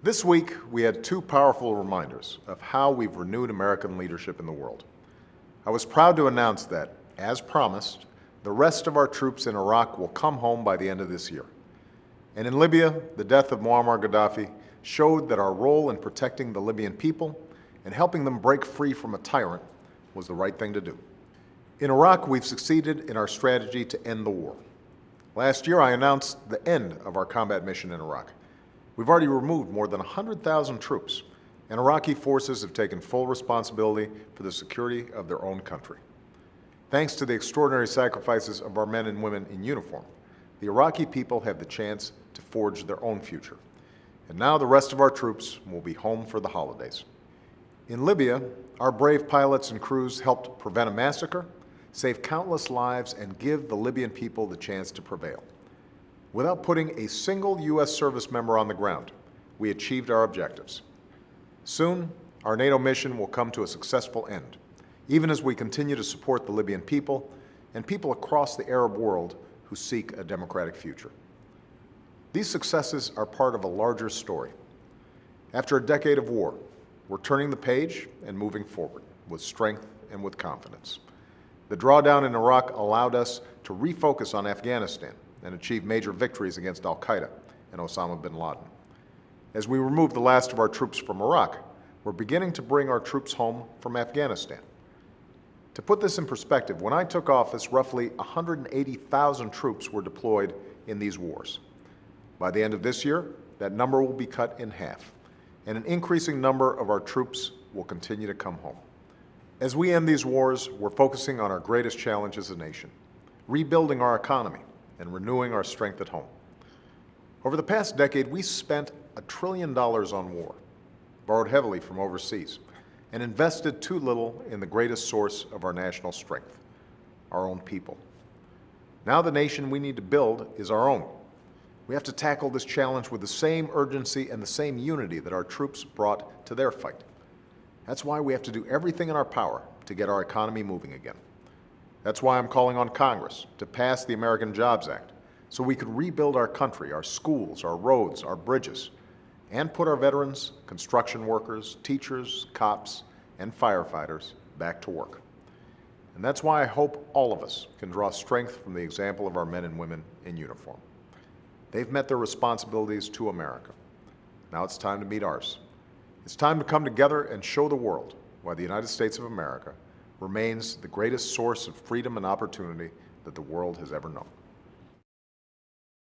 This week, we had two powerful reminders of how we've renewed American leadership in the world. I was proud to announce that, as promised, the rest of our troops in Iraq will come home by the end of this year. And in Libya, the death of Muammar Gaddafi showed that our role in protecting the Libyan people and helping them break free from a tyrant was the right thing to do. In Iraq, we've succeeded in our strategy to end the war. Last year, I announced the end of our combat mission in Iraq. We've already removed more than 100,000 troops, and Iraqi forces have taken full responsibility for the security of their own country. Thanks to the extraordinary sacrifices of our men and women in uniform, the Iraqi people have the chance to forge their own future. And now the rest of our troops will be home for the holidays. In Libya, our brave pilots and crews helped prevent a massacre, save countless lives, and give the Libyan people the chance to prevail. Without putting a single U.S. service member on the ground, we achieved our objectives. Soon, our NATO mission will come to a successful end, even as we continue to support the Libyan people and people across the Arab world who seek a democratic future. These successes are part of a larger story. After a decade of war, we're turning the page and moving forward with strength and with confidence. The drawdown in Iraq allowed us to refocus on Afghanistan and achieve major victories against al-Qaeda and Osama bin Laden. As we remove the last of our troops from Iraq, we're beginning to bring our troops home from Afghanistan. To put this in perspective, when I took office, roughly 180,000 troops were deployed in these wars. By the end of this year, that number will be cut in half, and an increasing number of our troops will continue to come home. As we end these wars, we're focusing on our greatest challenge as a nation, rebuilding our economy and renewing our strength at home. Over the past decade, we spent $1 trillion on war, borrowed heavily from overseas, and invested too little in the greatest source of our national strength, our own people. Now the nation we need to build is our own. We have to tackle this challenge with the same urgency and the same unity that our troops brought to their fight. That's why we have to do everything in our power to get our economy moving again. That's why I'm calling on Congress to pass the American Jobs Act so we could rebuild our country, our schools, our roads, our bridges, and put our veterans, construction workers, teachers, cops, and firefighters back to work. And that's why I hope all of us can draw strength from the example of our men and women in uniform. They've met their responsibilities to America. Now it's time to meet ours. It's time to come together and show the world why the United States of America remains the greatest source of freedom and opportunity that the world has ever known.